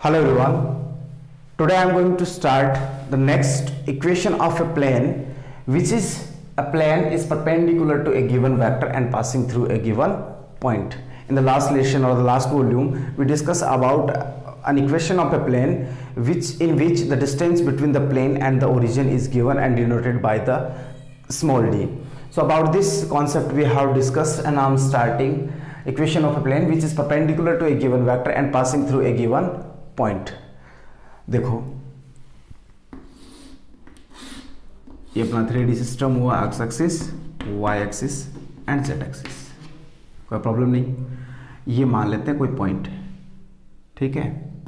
Hello everyone. Today I am going to start the next equation of a plane, which is a plane is perpendicular to a given vector and passing through a given point. In the last lesson or the last volume, we discussed about an equation of a plane in which the distance between the plane and the origin is given and denoted by the small d. So about this concept we have discussed, and I am starting equation of a plane which is perpendicular to a given vector and passing through a given point. देखो ये अपना 3D system हुआ, x axis, Y axis and Z axis. कोई problem नहीं. ये मान लेते हैं कोई पॉइंट है, ठीक है.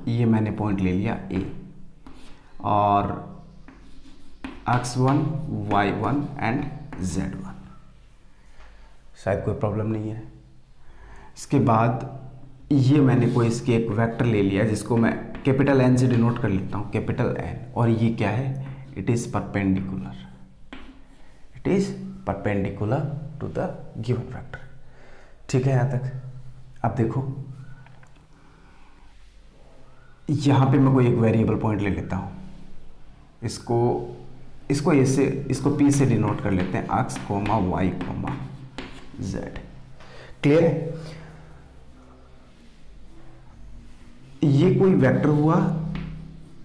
ये मैंने पॉइंट ले लिया ए, और x1, y1 एंड z1. शायद कोई प्रॉब्लम नहीं है. इसके बाद ये मैंने कोई इसके एक वेक्टर ले लिया जिसको मैं कैपिटल एन से डिनोट कर लेता हूँ, कैपिटल एन. और ये क्या है? It is perpendicular. It is perpendicular to the given vector. ठीक है यहाँ तक. अब देखो यहाँ पे मैं कोई एक वेरिएबल पॉइंट ले लेता हूँ. इसको ए से, इसको पी से डिनोट कर लेते हैं, x comma y comma z. Clear है? ये कोई वेक्टर हुआ,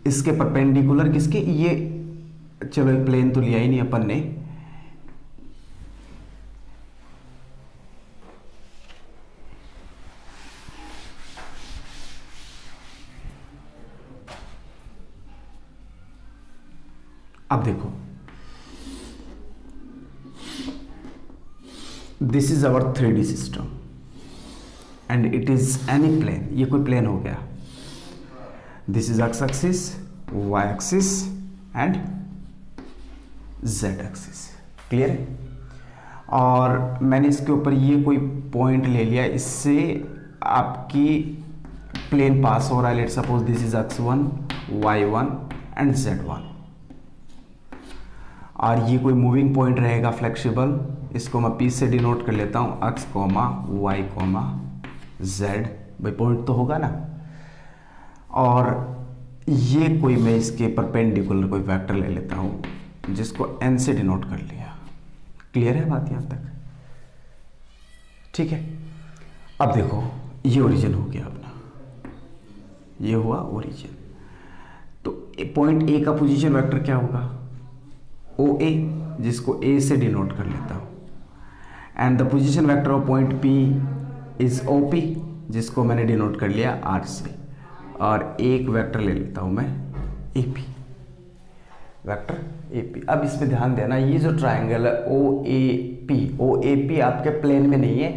इसके परपेंडिकुलर किसके? ये चलो एक प्लेन तो लिया ही नहीं अपन ने. अब देखो this is our 3D system and it is any plane. ये कोई प्लेन हो गया. This is x axis, Y axis and Z axis. Clear है? और मैंने इसके ऊपर ये कोई पॉइंट ले लिया, इससे आपकी प्लेन पास हो रहा है. Late suppose this is x1, y1 and z1. और ये कोई मूविंग पॉइंट रहेगा फ्लेक्सिबल. इसको मैं p से डिनोट कर लेता हूँ, x comma y comma z. भाई पॉइंट तो होगा ना. और ये कोई मैं इसके परपेंडिकुलर कोई वेक्टर ले लेता हूँ जिसको n से डिनोट कर लिया. क्लियर है बात यहाँ तक? ठीक है. अब देखो ये ओरिजिन हो गया अपना, ये हुआ ओरिजिन. तो पॉइंट ए का पोजीशन वेक्टर क्या होगा? ओ ए, जिसको ए से डिनोट कर लेता हूँ. And the position vector of point P is O P, जिसको मैंने डिनोट कर लिया आर से. और एक वेक्टर ले लेता हूं मैं A P, vector A P. अब इस पे ध्यान देना, ये जो ट्राइंगल है ओ ए पी आपके प्लेन में नहीं है.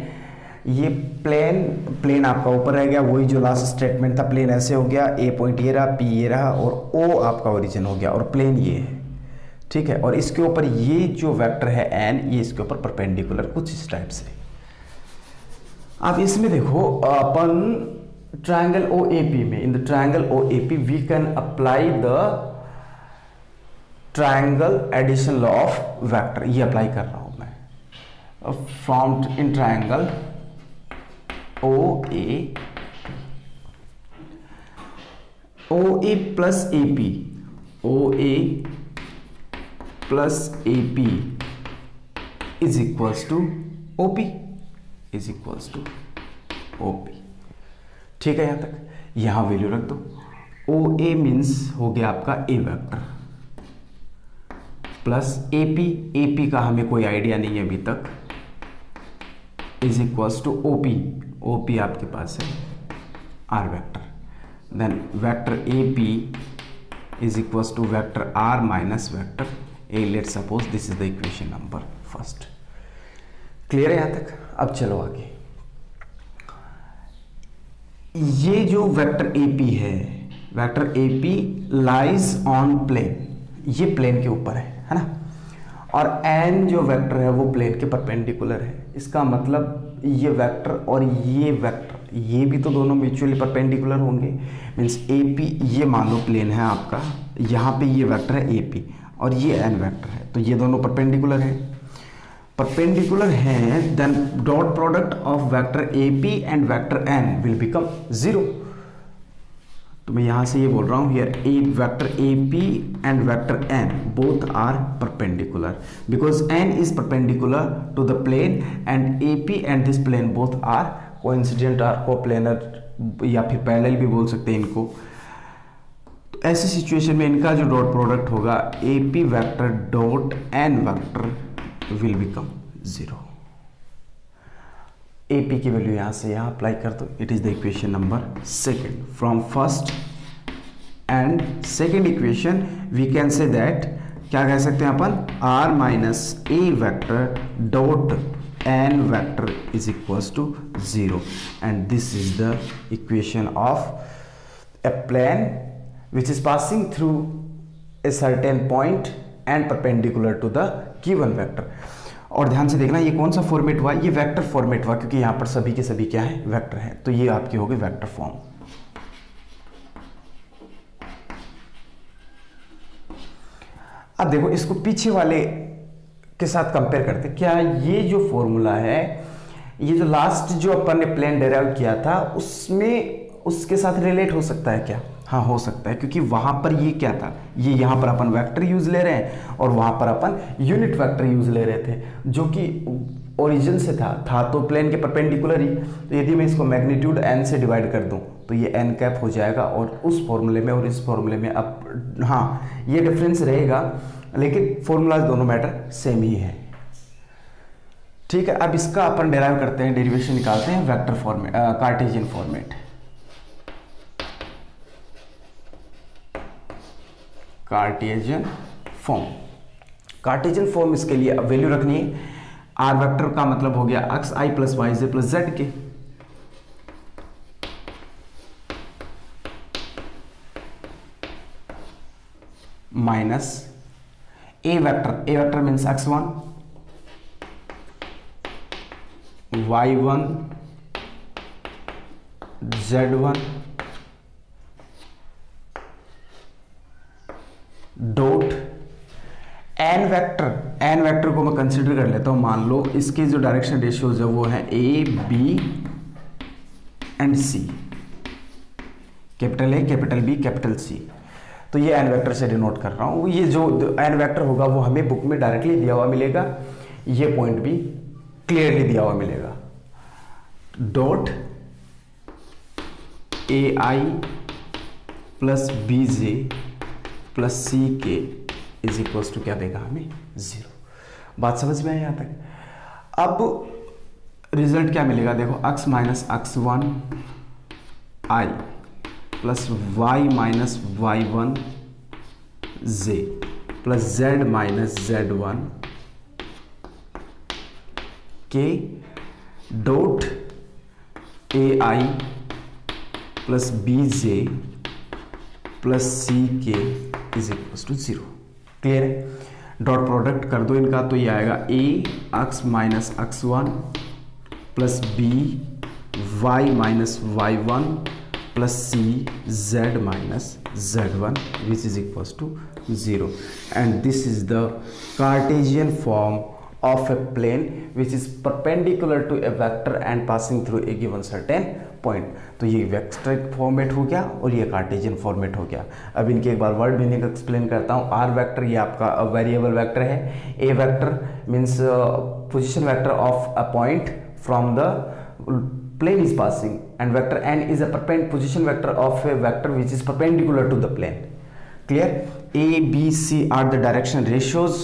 ये प्लेन आपका ऊपर रह गया. वही जो लास्ट स्टेटमेंट था, प्लेन ऐसे हो गया, ए पॉइंट ये रहा, पी ये रहा, और ओ आपका ओरिजिन हो गया, और प्लेन ये है. ठीक है. और इसके ऊपर ये जो वेक्टर है एन, ये इसके ऊपर परपेंडिकुलर कुछ इस टाइप से. अब इसमें देखो अपन triangle OAP में, in the triangle OAP we can apply the triangle addition law of vector. ये अप्लाई कर रहा हूं मैं. formed in triangle OA plus AP, OA plus AP is equals to OP, is equals to OP. ठीक है. यहां तक. यहां वैल्यू रख दो. ओ ए मीन्स हो गया आपका a vector plus A P का हमें कोई आइडिया नहीं है अभी तक, is equals to O P आपके पास है are vector. Then vector A P is equals to vector r minus vector a. Let suppose this is the equation number first. Clear है यहां तक? अब चलो आगे. ये जो वेक्टर AP है, vector AP lies on plane. ये प्लेन के ऊपर है ना. और n जो वेक्टर है वो प्लेन के परपेंडिकुलर है. इसका मतलब ये वेक्टर और ये वेक्टर, ये भी तो दोनों म्यूचुअली परपेंडिकुलर होंगे. मीन्स AP ये मान लो प्लेन है आपका, यहाँ पे ये वेक्टर है AP और ये n वेक्टर है, तो ये दोनों परपेंडिकुलर है. perpendicular हैं, then dot product of vector AP and vector N will become 0. तो मैं यहाँ से ये बोल रहा हूँ here a vector A P and vector n both are perpendicular because n is perpendicular to the plane and A P and this plane both are coincident or coplanar या फिर पैरेलल भी बोल सकते हैं इनको। तो ऐसी सिचुएशन में इनका जो डॉट प्रोडक्ट होगा A P vector dot N vector will become 0। A P की वैल्यू यहाँ से यहाँ अप्लाई कर दो। It is the equation number second from first and second equation we can say that क्या कह सकते हैं अपन R minus A vector dot N vector is equals to 0 and this is the equation of a plane which is passing through a certain point and perpendicular to the given vector। और ध्यान से देखना ये कौन सा format हुआ, ये vector format हुआ क्योंकि यहाँ पर सभी के सभी क्या है वेक्टर है, तो ये आपकी होगी वेक्टर फॉर्म। अब देखो इसको पीछे वाले के साथ कंपेयर करते, क्या ये जो फॉर्मूला है ये जो लास्ट जो अपन ने प्लेन डेराइव किया था उसमें उसके साथ रिलेट हो सकता है क्या? हाँ हो सकता है, क्योंकि वहां पर ये क्या था, ये यहां पर अपन वेक्टर यूज ले रहे हैं और वहां पर अपन यूनिट वेक्टर यूज ले रहे थे जो कि ओरिजिन से था तो प्लेन के परपेंडिकुलर ही। तो यदि मैं इसको मैग्नीट्यूड n से डिवाइड कर दूं तो ये n कैप हो जाएगा और उस फॉर्मूले में और इस फॉर्मूले में अब हाँ ये डिफरेंस रहेगा लेकिन फॉर्मूला दोनों मैटर सेम ही है। ठीक है, अब इसका अपन डेराइव करते हैं, डेरिवेशन निकालते हैं vector format Cartesian format. Cartesian form, Cartesian form इसके लिए अब वैल्यू रखनी है। आर वेक्टर का मतलब हो गया X I plus Y J plus Z K, minus A vector means x1 y1 z1 dot N vector को मैं कंसिडर कर लेता हूं। मान लो इसके जो डायरेक्शन रेशियोज है वो है a B and c, capital A capital B capital C. तो ये एन वेक्टर से डिनोट कर रहा हूं। ये जो एन वेक्टर होगा वो हमें बुक में डायरेक्टली दिया हुआ मिलेगा, ये पॉइंट भी क्लियरली दिया हुआ मिलेगा। Dot A I plus B J plus C K is equal to क्या देगा हमें 0। बात समझ में आई यहाँ तक? अब रिजल्ट क्या मिलेगा देखो, x minus x1 I plus y minus y1 z plus z minus z1 K dot A I plus B J plus C K is equal to 0। Clear है? डॉट प्रोडक्ट कर दो इनका तो ये आएगा A X minus x1 plus B Y minus y1 plus C z minus z1 which is equal to 0 and this is the Cartesian form of a plane which is perpendicular to a vector and passing through a given certain point। तो ये vector format हो गया और ये Cartesian format हो गया। अब इनके एक बार वर्ड मीनिंग एक्सप्लेन करता हूँ। आर वेक्टर ये आपका वेरिएबल वेक्टर है, A vector means position vector of a point from the plane is passing and vector n is a position vector of a vector which is perpendicular to the plane। Clear? A, B, C are the direction ratios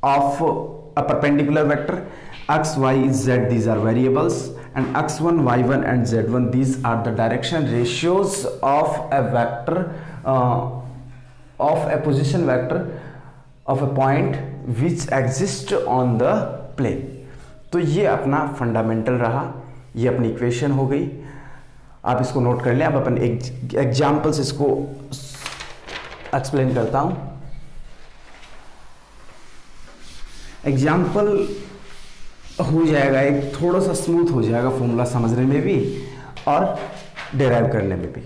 of a perpendicular vector, x, y, z these are variables and x1, y1 and z1 these are the direction ratios of a vector of a position vector of a point which exists on the plane। तो ये अपना fundamental रहा, ये अपनी equation हो गई, आप इसको नोट कर लें। अब अपन एग्जाम्पल्स इसको एक्सप्लेन करता हूं। एग्जाम्पल हो जाएगा एक थोड़ा सा स्मूथ हो जाएगा फॉर्मूला समझने में भी और डेराइव करने में भी।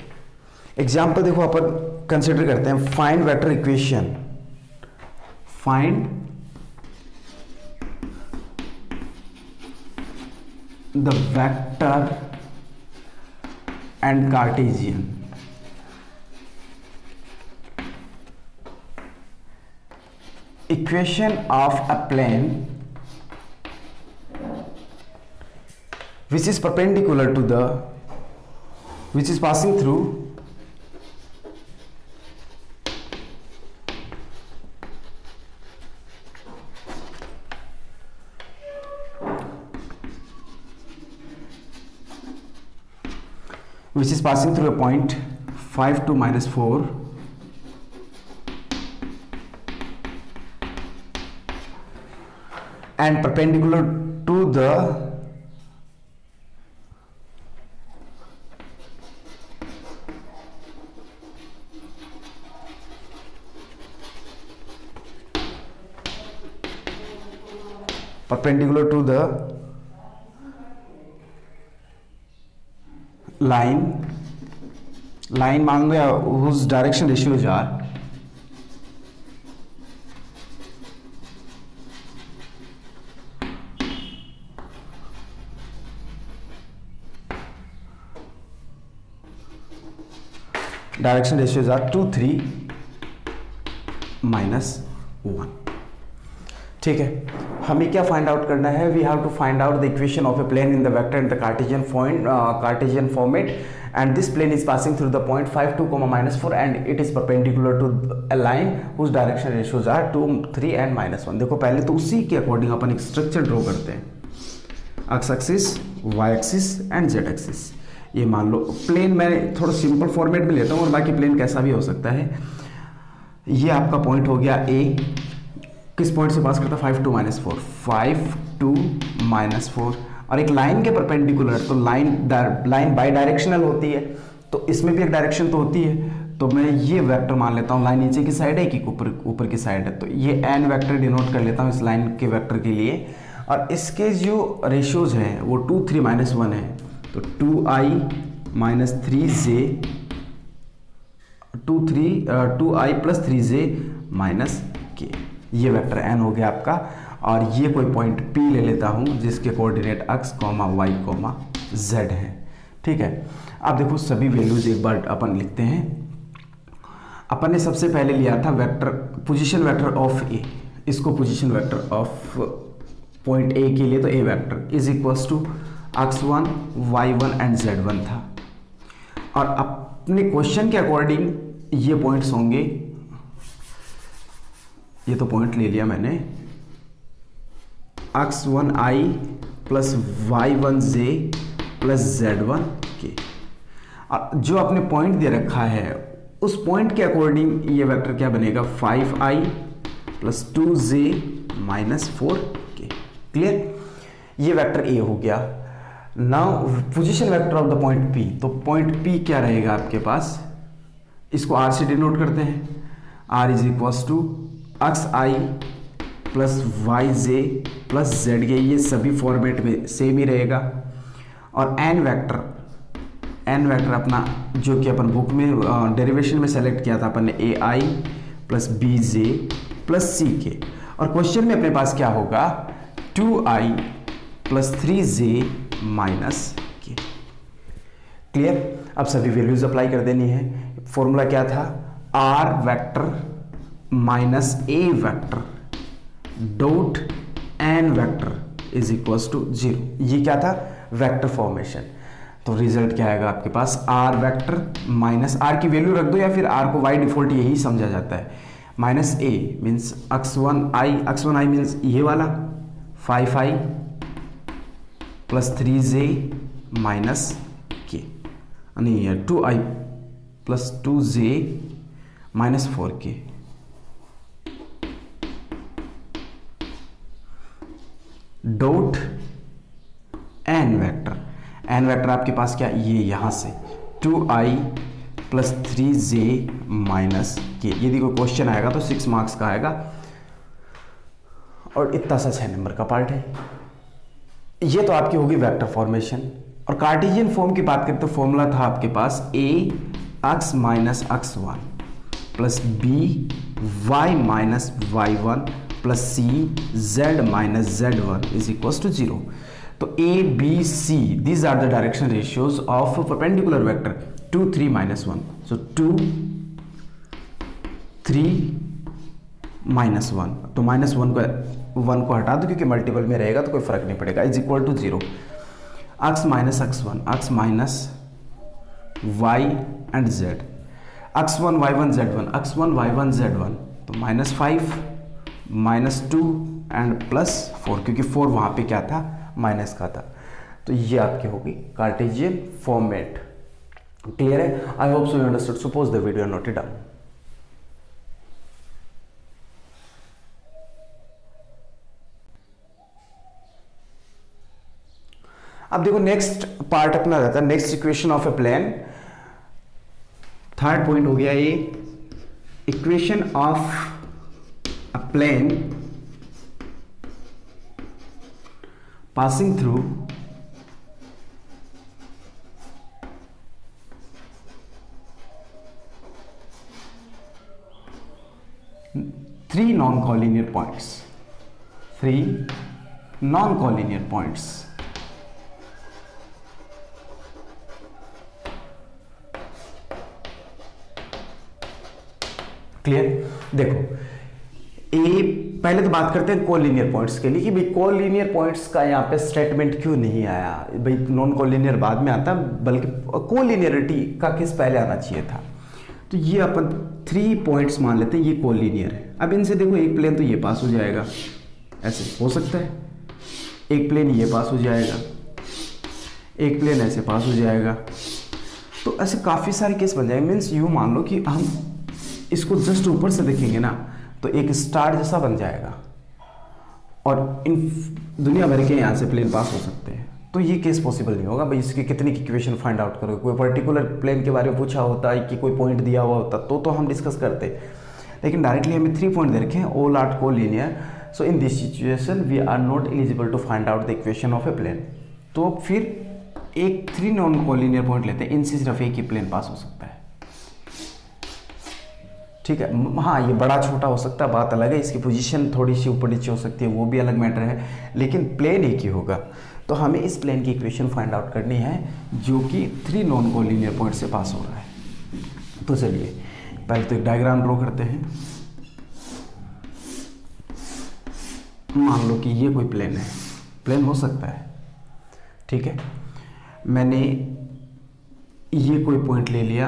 एग्जाम्पल देखो अपन कंसिडर करते हैं, find vector equation, find the vector and Cartesian equation of a plane which is perpendicular to the, which is passing through a point 5, 2, -4 and perpendicular to the line मान लो, या whose direction ratios are direction ratios are 2, 3, -1. ठीक है, हमें क्या find out करना है? We have to find out the equation of a plane in the vector in the Cartesian format, and this plane is passing through the point 5, 2, -4 and it is perpendicular to a line whose direction ratios are 2, 3 and -1. देखो पहले तो उसी के according अपन एक structure draw करते हैं, x axis, Y axis and Z axis. ये मान लो प्लेन मैं थोड़ा सिंपल फॉर्मेट में लेता हूँ और बाकी प्लेन कैसा भी हो सकता है. ये आपका पॉइंट हो गया ए, किस पॉइंट से पास करता है? 5, 2, -4, 5, 2, -4 और एक लाइन के परपेंडिकुलर, तो लाइन बाई डायरेक्शनल होती है, तो इसमें भी एक डायरेक्शन तो होती है, तो मैं ये वेक्टर मान लेता हूँ. लाइन नीचे की साइड है कि ऊपर की साइड है, तो ये एन वेक्टर डिनोट कर लेता हूँ इस लाइन के वेक्टर के लिए. और इसके जो रेशियोज हैं वो 2, 3, -1 है, तो 2i - 3j 2i + 3j -k, ये वेक्टर एन हो गया आपका. और ये कोई पॉइंट P ले लेता हूँ जिसके कोऑर्डिनेट x, y, z है. ठीक है, अब देखो सभी वैल्यूज एक बार अपन लिखते हैं. अपन ने सबसे पहले लिया था vector, position vector of A, इसको position vector of point A के लिए, तो A vector is equals to x1, y1 and z1 था. और अपने क्वेश्चन के अकॉर्डिंग ये पॉइंट्स होंगे, ये तो पॉइंट ले लिया मैंने, x1i + y1j + z1k. जो आपने पॉइंट दे रखा है उस पॉइंट के अकॉर्डिंग ये वेक्टर क्या बनेगा? 5i + 2j - 4k. क्लियर? ये वेक्टर A हो गया. Now position vector of the point P, तो पॉइंट P क्या रहेगा आपके पास? इसको R से डिनोट करते हैं. R = xi + yj + zk, ये सभी फॉर्मेट में सेम ही रहेगा. और एन वेक्टर अपना जो कि अपन बुक में डेरिवेशन में सेलेक्ट किया था अपन ने, ai + bj + ck. और क्वेश्चन में अपने पास क्या होगा? 2i + 3j -k. क्लियर? अब सभी वैल्यूज अप्लाई कर देनी है. फॉर्मूला क्या था? r vector minus a vector dot n vector is equals to 0. ये क्या था? Vector formation. तो रिजल्ट क्या आएगा आपके पास? r वेक्टर माइनस r की वैल्यू रख दो या फिर r को बाई डिफॉल्ट यही समझा जाता है. Minus a means x1i means ये वाला 5i + 3j -k, नहीं 2i + 2j -4k. Dot n vector आपके पास क्या? ये यहां से 2i + 3j -k. यदि कोई क्वेश्चन आएगा तो 6 मार्क्स का आएगा और इतना सा 6 नंबर का पार्ट है. ये तो आपकी होगी वेक्टर फॉर्मेशन. और कार्टेशियन फॉर्म की बात करें तो फॉर्मूला था आपके पास ax - x1 + by - y1 + c z - z1 is equals to 0. तो a b c these are the direction ratios of a perpendicular vector 2 3 -1. so 2 3 -1, तो -1 को हटा दो क्योंकि मल्टीपल में रहेगा तो कोई फर्क नहीं पड़ेगा, is equal to 0। x minus x1, x minus y and z, x1 y1 z1, x1 y1 z1, तो -5 -2 एंड +4, क्योंकि 4 वहाँ पे क्या था, माइनस का था। तो ये आपकी होगी कार्टेशियन फॉर्मेट। क्लियर है? I hope so you understood. Suppose the video note it down. अब देखो नेक्स्ट पार्ट अपना रहता है next equation of a plane. Third point हो गया ये, equation of a plane passing through three non-collinear points, three non-collinear points। Clear? देखो पहले तो बात करते हैं कोलिनियर पॉइंट्स के लिए कि भाई कोलिनियर पॉइंट्स का यहाँ पे स्टेटमेंट क्यों नहीं आया। भाई नॉन कोलिनियर बाद में आता, बल्कि कोलिनियरिटी का केस पहले आना चाहिए था। तो ये अपन 3 पॉइंट्स मान लेते हैं, ये कोलिनियर है। अब इनसे देखो एक प्लेन तो ये पास हो जाएगा, ऐसे हो सकता है, एक प्लेन ये पास हो जाएगा, एक प्लेन ऐसे पास हो जाएगा, तो ऐसे काफ़ी सारे केस बन जाएंगे। मीन्स यूँ मान लो कि हम इसको जस्ट ऊपर से देखेंगे ना तो एक स्टार जैसा बन जाएगा और इन दुनिया भर के यहाँ से प्लेन पास हो सकते हैं। तो ये केस पॉसिबल नहीं होगा। भाई इसकी कितनी इक्वेशन फाइंड आउट करोगे, कोई पर्टिकुलर प्लेन के बारे में पूछा होता है कि कोई पॉइंट दिया हुआ होता तो हम डिस्कस करते, लेकिन डायरेक्टली हमें 3 पॉइंट दे रखे हैं, all are collinear. So in this situation we are not eligible to find out the equation of a plane. तो फिर एक 3 नॉन कोलिनियर पॉइंट लेते हैं, इनसे सिर्फ एक ही प्लेन पास हो सकता है। ठीक है, हाँ ये बड़ा छोटा हो सकता है, बात अलग है, इसकी पोजीशन थोड़ी सी ऊपर नीचे हो सकती है, वो भी अलग मैटर है, लेकिन प्लेन एक ही होगा। तो हमें इस प्लेन की इक्वेशन फाइंड आउट करनी है जो कि 3 नॉन कोलिनियर पॉइंट से पास हो रहा है। तो चलिए पहले तो एक डायग्राम ड्रॉ करते हैं। मान लो कि ये कोई प्लेन है, प्लेन हो सकता है, ठीक है। मैंने ये कोई पॉइंट ले लिया,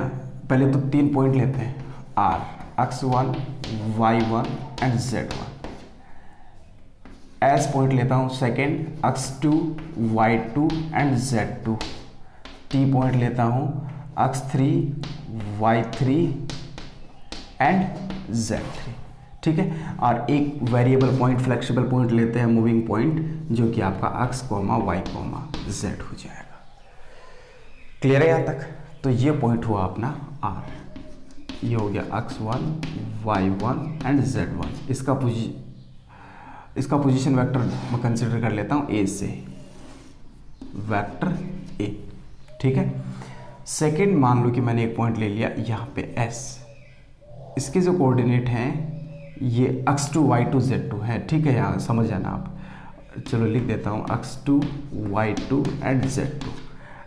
पहले तो 3 पॉइंट लेते हैं, R, x1 y1 and z1। S point लेता हूँ second, x2 y2 and z2। T point लेता हूँ x3 y3 एंड z3। ठीक है, और एक वेरिएबल पॉइंट फ्लेक्सिबल पॉइंट लेते हैं, मूविंग पॉइंट, जो कि आपका x, y, z हो जाएगा। क्लियर है यहाँ तक? तो ये पॉइंट हुआ अपना R। ये हो गया x1 y1 एंड z1। इसका पोजीशन वेक्टर मैं कंसिडर कर लेता हूँ A से, वेक्टर A। ठीक है, सेकंड मान लो कि मैंने एक पॉइंट ले लिया यहाँ पे S। इसके जो कोऑर्डिनेट हैं ये x2 y2 z2 है। ठीक है, यहाँ समझ जाना आप। चलो लिख देता हूँ x2 y2 and z2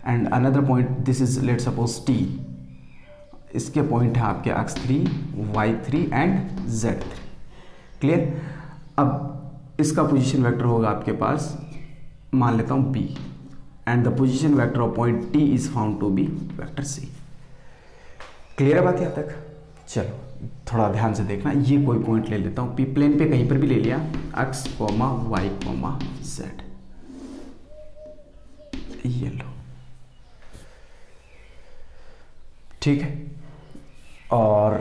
and another point, this is let suppose T। इसके पॉइंट है आपके x3 y3 and z3। Clear? अब इसका पोजीशन वेक्टर होगा आपके पास, मान लेता हूँ B, and the position vector of point T is found to be vector C। Clear है बात यहाँ तक? चलो थोड़ा ध्यान से देखना, ये कोई पॉइंट ले लेता हूँ P, प्लेन पे कहीं पर भी ले लिया, x, y, z। ये लो, ठीक है, और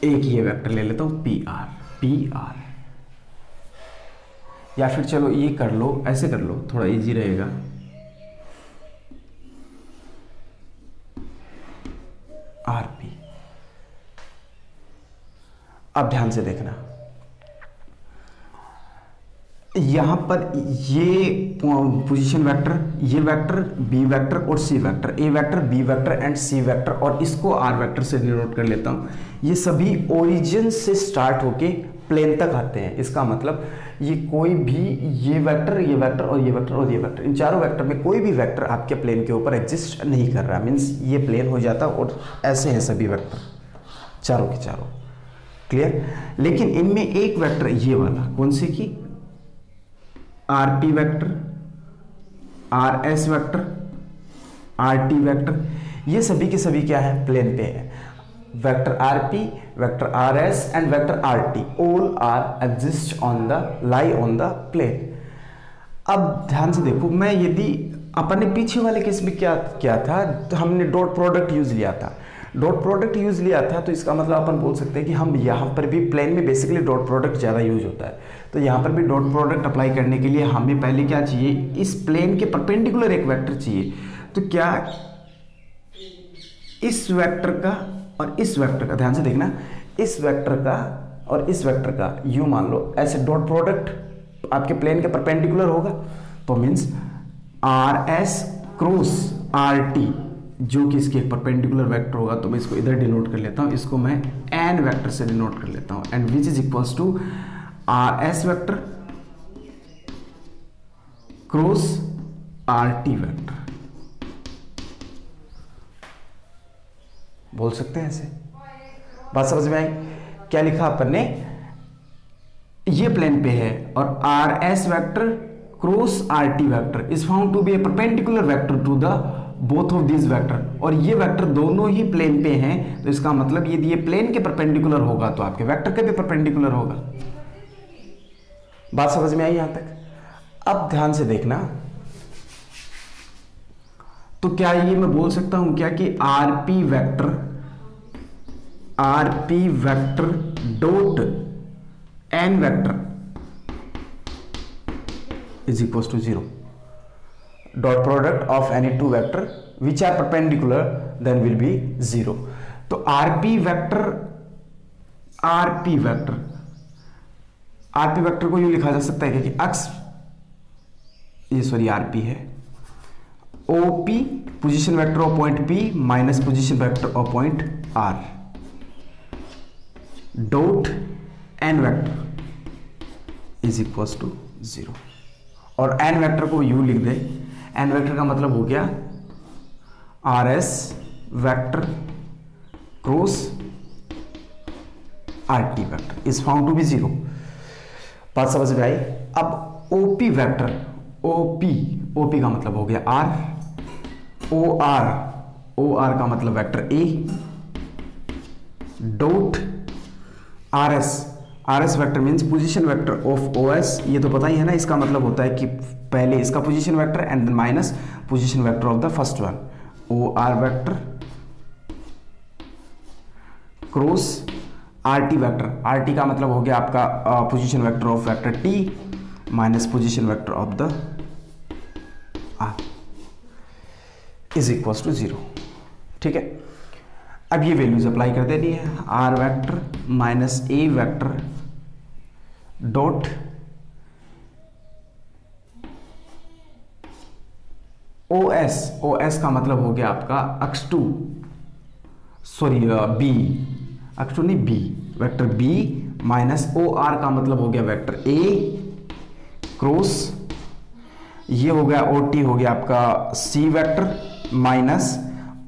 एक ये वेक्टर ले लेता हूँ PR। या फिर चलो ये कर लो, ऐसे कर लो, थोड़ा इजी रहेगा। RP। अब ध्यान से देखना, यहां पर ये पोजीशन वेक्टर, ये वेक्टर B वेक्टर और C vector, A vector B vector and C vector, और इसको R वेक्टर से डिनोट कर लेता हूं। ये सभी ओरिजिन से स्टार्ट होके प्लेन तक आते हैं। इसका मतलब ये कोई भी, ये वेक्टर, ये वेक्टर और ये वेक्टर और ये वेक्टर, इन चारों वेक्टर में कोई भी वेक्टर आपके प्लेन के ऊपर एग्जिस्ट नहीं कर रहा। मीन्स ये प्लेन हो जाता और ऐसे हैं सभी वेक्टर, चारों के चारों। क्लियर। लेकिन इनमें एक वेक्टर ये वाला कौन सी की, RP vector, RS vector, RT vector, ये सभी के सभी क्या है, प्लेन पे है। Vector RP, vector RS and vector RT all are exist on the lie on the plane. अब ध्यान से देखो, मैं यदि अपन ने पीछे वाले केस में क्या किया था, तो हमने डॉट प्रोडक्ट यूज लिया था। डॉट प्रोडक्ट यूज लिया था तो इसका मतलब अपन बोल सकते हैं कि हम यहाँ पर भी प्लेन में बेसिकली डॉट प्रोडक्ट ज़्यादा यूज होता है। तो यहाँ पर भी डॉट प्रोडक्ट अप्लाई करने के लिए हमें पहले क्या चाहिए, इस प्लेन के परपेंडिकुलर एक वेक्टर चाहिए। तो क्या इस वेक्टर का और इस वेक्टर का, ध्यान से देखना, इस वेक्टर का और इस वेक्टर का यूं मान लो ऐसे डॉट प्रोडक्ट आपके प्लेन के परपेंडिकुलर होगा, तो means R S cross R T जो कि इसके एक परपेंडिकुलर वेक्टर होगा। तो मैं इसको इधर डिनोट कर लेता हूं, इसको मैं एन वेक्टर से डिनोट कर लेता हूं, and which is equals to R S vector cross R T vector. बोल सकते हैं ऐसे, बात समझ में आई। क्या लिखा अपन ने, ये प्लेन पे है और R S vector cross R T vector is found to be a perpendicular vector to the both of this vector, और ये वेक्टर दोनों ही प्लेन पे हैं। तो इसका मतलब यदि ये प्लेन के परपेंडिकुलर होगा तो आपके वेक्टर के भी परपेंडिकुलर होगा। बात समझ में आई यहां तक। अब ध्यान से देखना, तो क्या ये मैं बोल सकता हूं क्या कि RP vector dot N vector is equal to 0, dot product of any two vector which are perpendicular then will be 0। तो आरपी वेक्टर को यूं लिखा जा सकता है कि अक्स, ये सॉरी आरपी है, OP position vector of point P minus position vector of point R dot N vector is equal to 0। और एन वेक्टर को यू लिख दे, एन वेक्टर का मतलब हो गया R S vector cross R T vector is found to be 0। बात समझ में आई। अब ओपी वेक्टर, ओपी का मतलब हो गया आर, ओ आर का मतलब vector a dot R S vector means position vector of O S. ये तो पता ही है ना, इसका मतलब होता है कि पहले इसका position vector and then minus position vector of the first one, O R vector cross R T vector. R T का मतलब हो गया आपका position vector of vector T minus position vector of the R is equal to 0। ठीक है, अब ये values apply कर देनी है, are vector minus A vector dot O S का मतलब हो गया आपका x2 सॉरी बी, x2 नहीं B, vector B minus O R का मतलब हो गया वेक्टर ए क्रॉस, ये हो गया ओ टी हो गया आपका C vector minus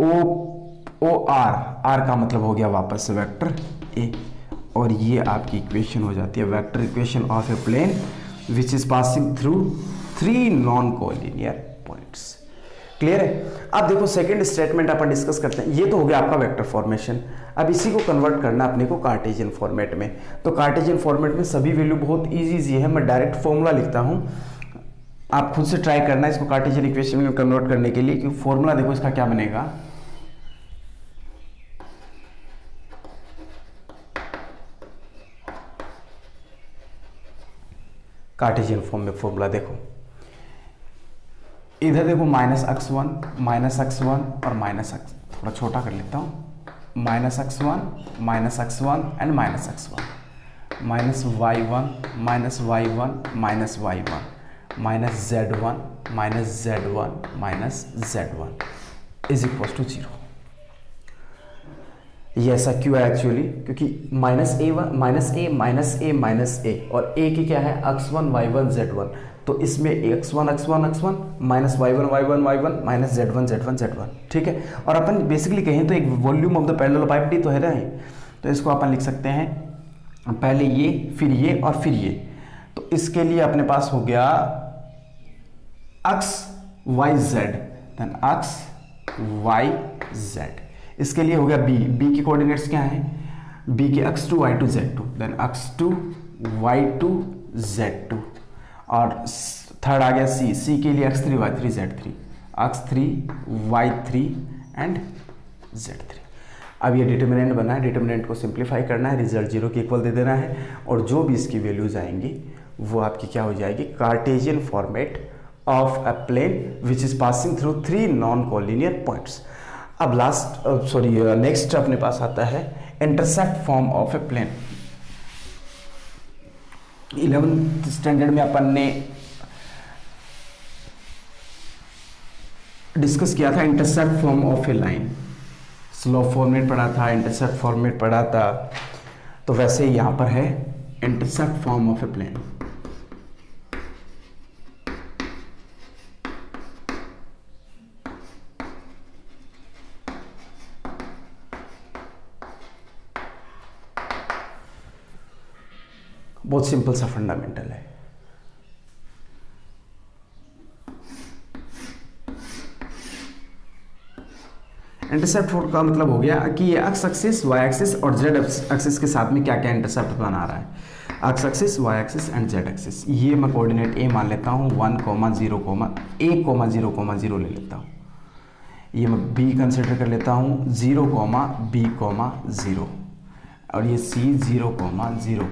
O R का मतलब हो गया वापस से वेक्टर ए, और ये आपकी इक्वेशन हो जाती है vector equation of a plane which is passing through 3 non collinear points. Clear है। अब देखो सेकंड स्टेटमेंट अपन डिस्कस करते हैं। ये तो हो गया आपका वेक्टर फॉर्मेशन। अब इसी को कन्वर्ट करना अपने को कार्टेशियन फॉर्मेट में। तो कार्टेशियन फॉर्मेट में सभी वैल्यू बहुत इजी है, मैं डायरेक्ट फॉर्मूला लिखता हूं, आप खुद से ट्राई करना इसको कार्टेशियन इक्वेशन में कन्वर्ट करने के लिए, क्योंकि फॉर्मूला देखो इसका क्या बनेगा, कार्टेशियन फॉर्म में फॉर्मूला देखो, इधर देखो माइनस x1 और माइनस x, थोड़ा छोटा कर लेता हूँ, minus x1 and minus x1, minus y1 minus y1 minus z1 is equal to 0। ये ऐसा क्यों है एक्चुअली, क्योंकि माइनस ए और ए की क्या है x1 y1 z1, तो इसमें x1 minus y1 minus z1। ठीक है, और अपन बेसिकली कहें तो एक volume of the parallel pipe D तो है ना, तो इसको अपन लिख सकते हैं पहले ये फिर ये और फिर ये। तो इसके लिए अपने पास हो गया अक्स वाई जेड, देन अक्स वाई जेड। इसके लिए हो गया बी, बी के कोऑर्डिनेट्स क्या हैं, बी के x2 y2 z2, then x2 y2 z2। और थर्ड आ गया सी, सी के लिए x3 y3 z3, x3 y3 and z3। अब ये डिटर्मिनेंट बना है, डिटर्मिनेंट को सिंप्लीफाई करना है, रिजल्ट 0 के इक्वल दे देना है, और जो भी इसकी वैल्यूज आएंगी वो आपकी क्या हो जाएगी, Cartesian format of a plane which is passing through 3 non collinear points. अब नेक्स्ट अपने पास आता है intersect form of a plane. 11th standard में अपन ने डिस्कस किया था intersect form of a line, slope format पढ़ा था, इंटरसेप्ट फॉर्मेट पढ़ा था। तो वैसे ही यहां पर है intercept form of a plane. बहुत सिंपल सा फंडामेंटल है। इंटरसेप्ट का मतलब हो गया कि ये एक्स एक्सिस, वाई एक्सिस और जेड एक्सिस के साथ में क्या क्या इंटरसेप्ट बना रहा है। X axis, Y axis and Z axis. ये मैं कोऑर्डिनेट ए मान लेता हूँ 1, 0, 0 ले लेता हूँ। ये मैं बी कंसिडर कर लेता हूँ 0, B, 0, और ये C 0, 0,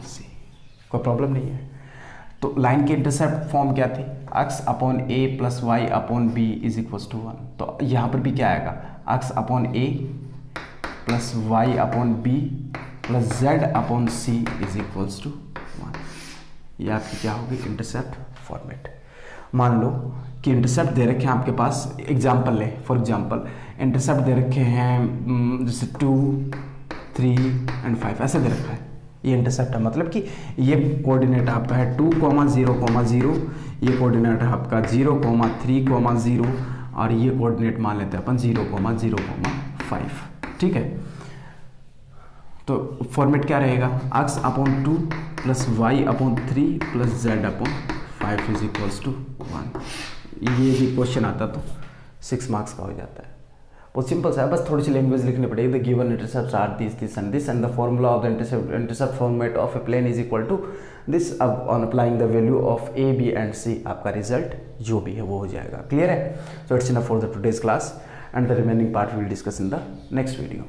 C। कोई प्रॉब्लम नहीं है। तो लाइन की इंटरसेप्ट फॉर्म क्या थी, x upon a plus Y upon B is equals to 1। तो यहाँ पर भी क्या आएगा, x upon a plus Y upon B plus Z upon C is equals to 1। ये आपकी क्या होगी, इंटरसेप्ट फॉर्मेट। मान लो कि इंटरसेप्ट दे रखे हैं आपके पास, एग्जाम्पल ले, फॉर एग्जाम्पल इंटरसेप्ट दे रखे हैं जैसे 2, 3 एंड 5 ऐसे दे रखा है। ये इंटरसेप्ट है, मतलब कि ये कोऑर्डिनेट आपका है 2, 0, 0, ये कोऑर्डिनेट है आपका 0, 3, 0, और ये कोऑर्डिनेट मान लेते हैं अपन 0, 0, 5। ठीक है, तो फॉर्मेट क्या रहेगा, x upon 2 plus Y upon 3 plus Z upon 5 is equals to 1। ये भी क्वेश्चन आता तो 6 मार्क्स का हो जाता है। बहुत सिंपल सा है, बस थोड़ी सी लैंग्वेज लिखनी पड़ेगी। The given intercepts are this and this, and the formula of the intercept format of a plane is equal to this. अब on applying the value of A, B and C आपका result जो भी है वो हो जाएगा। Clear है? So it's enough for the today's class, and the remaining part will discuss in the next video.